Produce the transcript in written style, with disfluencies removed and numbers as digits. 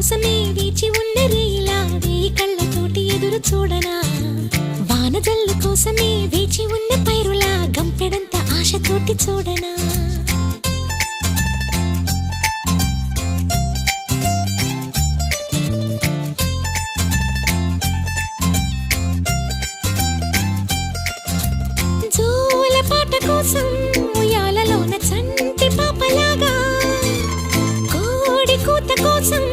కోసమే వేచి ఉన్న రేలా వేయి కళ్ళతోటి ఎదురు చూడనా వానజల్లు కోసమే వేచి ఉన్న పైరులా గంపెడంత ఆశతోటి చూడనా జోల పాట కోసం ఉయ్యాలలోన చంటి పాపలాగా కోడి కూత కోసం